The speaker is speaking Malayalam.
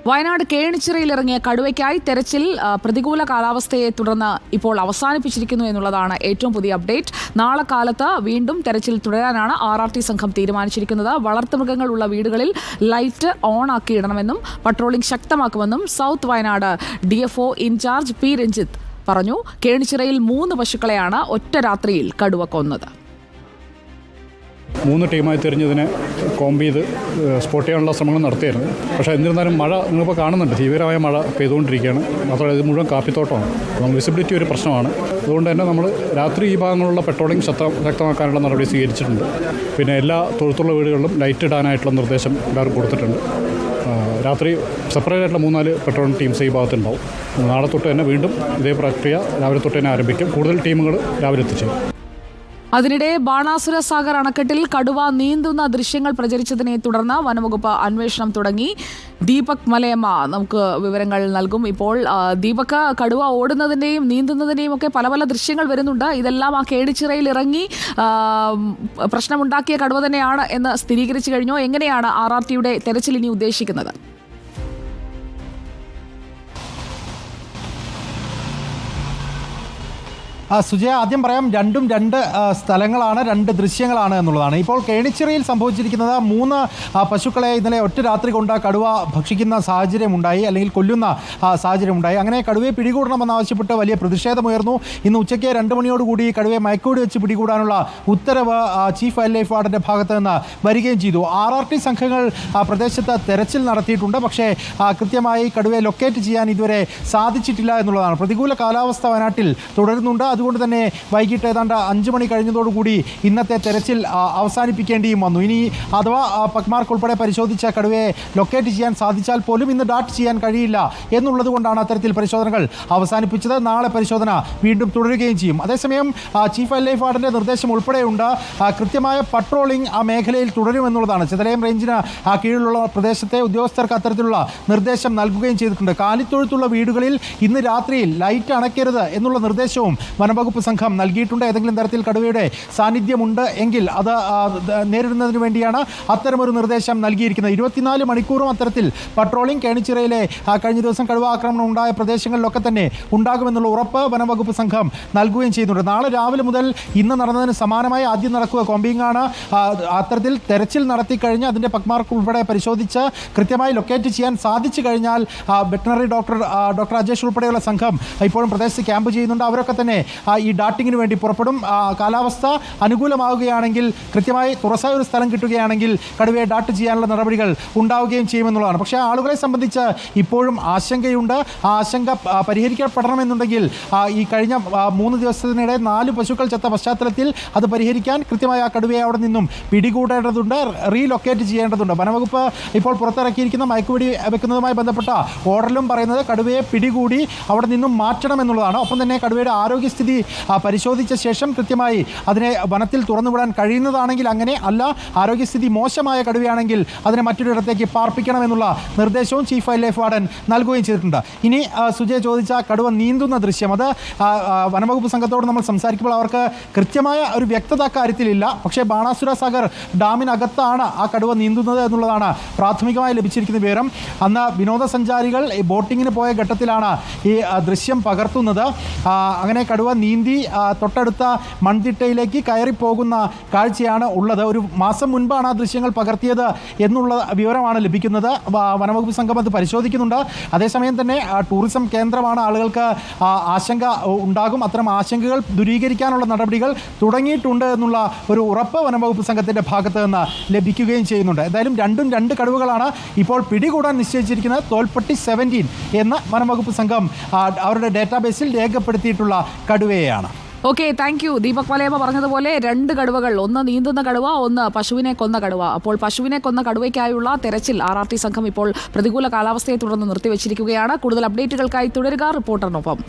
വയനാട് കേണിച്ചിറയിൽ ഇറങ്ങിയ കടുവയ്ക്കായി തെരച്ചിൽ പ്രതികൂല കാലാവസ്ഥയെ തുടർന്ന് ഇപ്പോൾ അവസാനിപ്പിച്ചിരിക്കുന്നു എന്നുള്ളതാണ് ഏറ്റവും പുതിയ അപ്ഡേറ്റ്. നാളെ കാലത്ത് വീണ്ടും തെരച്ചിൽ തുടരാനാണ് RRT സംഘം തീരുമാനിച്ചിരിക്കുന്നത്. വളർത്തുമൃഗങ്ങളുള്ള വീടുകളിൽ ലൈറ്റ് ഓൺ ആക്കിയിടണമെന്നും പട്രോളിംഗ് ശക്തമാക്കുമെന്നും south Wayanad DFO in charge P Ranjith പറഞ്ഞു. കേണിച്ചിറയിൽ 3 പശുക്കളെയാണ് ഒറ്റ രാത്രിയിൽ കടുവ കൊന്നത്. 3 ടീമായി തിരിഞ്ഞതിനെ കോമ്പ് ചെയ്ത് സ്പോട്ട് ചെയ്യാനുള്ള ശ്രമങ്ങൾ നടത്തിയായിരുന്നു. പക്ഷേ എന്നിരുന്നാലും മഴ നിങ്ങളിപ്പോൾ കാണുന്നുണ്ട്, തീവ്രമായ മഴ പെയ്തുകൊണ്ടിരിക്കുകയാണ്. മാത്രമല്ല ഇത് മുഴുവൻ കാപ്പിത്തോട്ടമാണ്. അപ്പം വിസിബിലിറ്റി ഒരു പ്രശ്നമാണ്. അതുകൊണ്ട് തന്നെ നമ്മൾ രാത്രി ഈ ഭാഗങ്ങളിലുള്ള പെട്രോളിംഗ് ശക്തമാക്കാനുള്ള നടപടി സ്വീകരിച്ചിട്ടുണ്ട്. പിന്നെ എല്ലാ തൊഴുത്തുള്ള വീടുകളിലും ലൈറ്റ് ഇടാനായിട്ടുള്ള നിർദ്ദേശം എല്ലാവർക്കും കൊടുത്തിട്ടുണ്ട്. രാത്രി സെപ്പറേറ്റ് ആയിട്ടുള്ള 3-4 പെട്രോളിംഗ് ടീംസ് ഈ ഭാഗത്തുണ്ടാവും. നാളെ തൊട്ട് തന്നെ വീണ്ടും ഇതേ പ്രക്രിയ രാവിലെ തൊട്ട് തന്നെ ആരംഭിക്കും. കൂടുതൽ ടീമുകൾ രാവിലെ എത്തിച്ചേരും. അതിനിടെ ബാണാസുര സാഗർ അണക്കെട്ടിൽ കടുവ നീന്തുന്ന ദൃശ്യങ്ങൾ പ്രചരിച്ചതിനെ തുടർന്ന് വനംവകുപ്പ് അന്വേഷണം തുടങ്ങി. ദീപക് മലയമ്മ നമുക്ക് വിവരങ്ങൾ നൽകും. ഇപ്പോൾ ദീപക്, കടുവ ഓടുന്നതിൻ്റെയും നീന്തുന്നതിൻ്റെയും ഒക്കെ പല പല ദൃശ്യങ്ങൾ വരുന്നുണ്ട്. ഇതെല്ലാം ആ കേണിച്ചിറയിൽ ഇറങ്ങി പ്രശ്നമുണ്ടാക്കിയ കടുവ തന്നെയാണ് എന്ന് സ്ഥിരീകരിച്ചു കഴിഞ്ഞോ? എങ്ങനെയാണ് RRTയുടെ തെരച്ചിൽ ഇനി ഉദ്ദേശിക്കുന്നത്? സുജയ, ആദ്യം പറയാം, രണ്ടും 2 സ്ഥലങ്ങളാണ്, 2 ദൃശ്യങ്ങളാണ് എന്നുള്ളതാണ്. ഇപ്പോൾ കേണിച്ചിറയിൽ സംഭവിച്ചിരിക്കുന്നത് 3 പശുക്കളെ ഇന്നലെ ഒറ്റ രാത്രി കൊണ്ട് കടുവ ഭക്ഷിക്കുന്ന സാഹചര്യമുണ്ടായി, അല്ലെങ്കിൽ കൊല്ലുന്ന സാഹചര്യമുണ്ടായി. അങ്ങനെ കടുവയെ പിടികൂടണമെന്നാവശ്യപ്പെട്ട് വലിയ പ്രതിഷേധമുയർന്നു. ഇന്ന് ഉച്ചയ്ക്ക് 2 മണിയോടുകൂടി കടുവയെ മയക്കുവെടി വെച്ച് പിടികൂടാനുള്ള ഉത്തരവ് ചീഫ് വൈൽഡ് ലൈഫ് വാർഡൻ്റെ ഭാഗത്ത് നിന്ന് വരികയും ചെയ്തു. RRT സംഘങ്ങൾ പ്രദേശത്ത് തെരച്ചിൽ നടത്തിയിട്ടുണ്ട്. പക്ഷേ കൃത്യമായി കടുവയെ ലൊക്കേറ്റ് ചെയ്യാൻ ഇതുവരെ സാധിച്ചിട്ടില്ല എന്നുള്ളതാണ്. പ്രതികൂല കാലാവസ്ഥ വയനാട്ടിൽ തുടരുന്നുണ്ട്. അതുകൊണ്ട് തന്നെ വൈകിട്ട് ഏതാണ്ട് 5 മണി കഴിഞ്ഞതോടുകൂടി ഇന്നത്തെ തെരച്ചിൽ അവസാനിപ്പിക്കേണ്ടിയും വന്നു. ഇനി അഥവാ പക്മാർക്ക് ഉൾപ്പെടെ പരിശോധിച്ച കടുവയെ ലൊക്കേറ്റ് ചെയ്യാൻ സാധിച്ചാൽ പോലും ഇന്ന് ഡാറ്റ് ചെയ്യാൻ കഴിയില്ല എന്നുള്ളത് കൊണ്ടാണ് അത്തരത്തിൽ പരിശോധനകൾ അവസാനിപ്പിച്ചത്. നാളെ പരിശോധന വീണ്ടും തുടരുകയും ചെയ്യും. അതേസമയം ചീഫ് വൈൽഡ് ലൈഫ് വാർഡൻ്റെ നിർദ്ദേശം ഉൾപ്പെടെയുണ്ട്. കൃത്യമായ പട്രോളിംഗ് ആ മേഖലയിൽ തുടരുമെന്നുള്ളതാണ്. ചെതലയം റേഞ്ചിന് കീഴിലുള്ള പ്രദേശത്തെ ഉദ്യോഗസ്ഥർക്ക് അത്തരത്തിലുള്ള നിർദ്ദേശം നൽകുകയും ചെയ്തിട്ടുണ്ട്. കാലിത്തൊഴുത്തുള്ള വീടുകളിൽ ഇന്ന് രാത്രിയിൽ ലൈറ്റ് അണയ്ക്കരുത് എന്നുള്ള നിർദ്ദേശവും വനംവകുപ്പ് സംഘം നൽകിയിട്ടുണ്ട്. ഏതെങ്കിലും തരത്തിൽ കടുവയുടെ സാന്നിധ്യമുണ്ട് എങ്കിൽ അത് നേരിടുന്നതിന് വേണ്ടിയാണ് അത്തരമൊരു നിർദ്ദേശം നൽകിയിരിക്കുന്നത്. 24 മണിക്കൂറും അത്തരത്തിൽ പട്രോളിംഗ് കേണിച്ചിറയിലെ കഴിഞ്ഞ ദിവസം കടുവ ആക്രമണം ഉണ്ടായ പ്രദേശങ്ങളിലൊക്കെ തന്നെ ഉണ്ടാകുമെന്നുള്ള ഉറപ്പ് വനംവകുപ്പ് സംഘം നൽകുകയും ചെയ്യുന്നുണ്ട്. നാളെ രാവിലെ മുതൽ ഇന്ന് നടന്നതിന് സമാനമായി ആദ്യം നടക്കുക കോമ്പിംഗ് ആണ്. അത്തരത്തിൽ തെരച്ചിൽ നടത്തി കഴിഞ്ഞ് അതിൻ്റെ പക്മാർക്ക് ഉൾപ്പെടെ പരിശോധിച്ച് കൃത്യമായി ലൊക്കേറ്റ് ചെയ്യാൻ സാധിച്ചു കഴിഞ്ഞാൽ വെറ്ററിനറി ഡോക്ടർ അജേഷ് ഉൾപ്പെടെയുള്ള സംഘം ഇപ്പോഴും പ്രദേശത്ത് ക്യാമ്പ് ചെയ്യുന്നുണ്ട്. അവരൊക്കെ തന്നെ ഈ ഡാറ്റിങ്ങിന് വേണ്ടി പുറപ്പെടും. കാലാവസ്ഥ അനുകൂലമാവുകയാണെങ്കിൽ, കൃത്യമായി തുറസായ ഒരു സ്ഥലം കിട്ടുകയാണെങ്കിൽ കടുവയെ ഡാറ്റ് ചെയ്യാനുള്ള നടപടികൾ ഉണ്ടാവുകയും ചെയ്യുമെന്നുള്ളതാണ്. പക്ഷേ ആളുകളെ സംബന്ധിച്ച് ഇപ്പോഴും ആശങ്കയുണ്ട്. ആ ആശങ്ക പരിഹരിക്കപ്പെടണമെന്നുണ്ടെങ്കിൽ ഈ കഴിഞ്ഞ 3 ദിവസത്തിനിടെ 4 പശുക്കൾ ചത്ത പശ്ചാത്തലത്തിൽ അത് പരിഹരിക്കാൻ കൃത്യമായ ആ കടുവയെ അവിടെ നിന്നും പിടികൂടേണ്ടതുണ്ട്, റീലൊക്കേറ്റ് ചെയ്യേണ്ടതുണ്ട്. വനംവകുപ്പ് ഇപ്പോൾ പുറത്തിറക്കിയിരിക്കുന്ന മയക്കുവെടി വെക്കുന്നതുമായി ബന്ധപ്പെട്ട ഓർഡറിലും പറയുന്നത് കടുവയെ പിടികൂടി അവിടെ നിന്നും മാറ്റണമെന്നുള്ളതാണ്. ഒപ്പം തന്നെ കടുവയുടെ ആരോഗ്യസ്ഥിതി പരിശോധിച്ച ശേഷം കൃത്യമായി അതിനെ വനത്തിൽ തുറന്നുവിടാൻ കഴിയുന്നതാണെങ്കിൽ അങ്ങനെ, അല്ല ആരോഗ്യസ്ഥിതി മോശമായ കടുവയാണെങ്കിൽ അതിനെ മറ്റൊരിടത്തേക്ക് പാർപ്പിക്കണമെന്നുള്ള നിർദ്ദേശവും ചീഫ് വൈൽഡ് ലൈഫ് വാർഡൻ നൽകുകയും ചെയ്തിട്ടുണ്ട്. ഇനി സുജയ് ചോദിച്ച കടുവ നീന്തുന്ന ദൃശ്യം, അത് വനംവകുപ്പ് സംഘത്തോട് നമ്മൾ സംസാരിക്കുമ്പോൾ അവർക്ക് കൃത്യമായ ഒരു വ്യക്തത കാര്യത്തിലില്ല. പക്ഷേ ബാണാസുര സാഗർ ഡാമിനകത്താണ് ആ കടുവ നീന്തുന്നത് എന്നുള്ളതാണ് പ്രാഥമികമായി ലഭിച്ചിരിക്കുന്ന വിവരം. അന്ന് വിനോദസഞ്ചാരികൾ ബോട്ടിങ്ങിന് പോയ ഘട്ടത്തിലാണ് ഈ ദൃശ്യം പകർത്തുന്നത്. അങ്ങനെ കടുവ നീന്തി തൊട്ടടുത്ത മൺതിട്ടയിലേക്ക് കയറിപ്പോകുന്ന കാഴ്ചയാണ് ഉള്ളത്. ഒരു മാസം മുൻപാണ് ആ ദൃശ്യങ്ങൾ പകർത്തിയത് എന്നുള്ള വിവരമാണ് ലഭിക്കുന്നത്. വനംവകുപ്പ് സംഘം അത് പരിശോധിക്കുന്നുണ്ട്. അതേസമയം തന്നെ ടൂറിസം കേന്ദ്രമാണ്, ആളുകൾക്ക് ആശങ്ക ഉണ്ടാകും. അത്തരം ആശങ്കകൾ ദൂരീകരിക്കാനുള്ള നടപടികൾ തുടങ്ങിയിട്ടുണ്ട് എന്നുള്ള ഒരു ഉറപ്പ് വനംവകുപ്പ് സംഘത്തിൻ്റെ ഭാഗത്ത് നിന്ന് ലഭിക്കുകയും ചെയ്യുന്നുണ്ട്. എന്തായാലും 2 കടുവകളാണ് ഇപ്പോൾ പിടികൂടാൻ നിശ്ചയിച്ചിരിക്കുന്നത്. തോൽപ്പട്ടി 17 എന്ന് വനംവകുപ്പ് സംഘം അവരുടെ ഡേറ്റാബേസിൽ രേഖപ്പെടുത്തിയിട്ടുള്ള കടുവയാണ്. Okay, thank you. Deepak Malayamma പറഞ്ഞതുപോലെ 2 കടുവകൾ, ഒന്ന് നീന്തുന്ന കടുവ, ഒന്ന് പശുവിനെ കൊന്ന കടുവ. അപ്പോൾ പശുവിനെ കൊന്ന കടുവയ്ക്കായുള്ള തെരച്ചിൽ RRT സംഘം ഇപ്പോൾ പ്രതികൂല കാലാവസ്ഥയെ തുടർന്ന് നിർത്തിവെച്ചിരിക്കുകയാണ്. കൂടുതൽ അപ്ഡേറ്റുകൾക്കായി തുടരുക റിപ്പോർട്ടറിനൊപ്പം.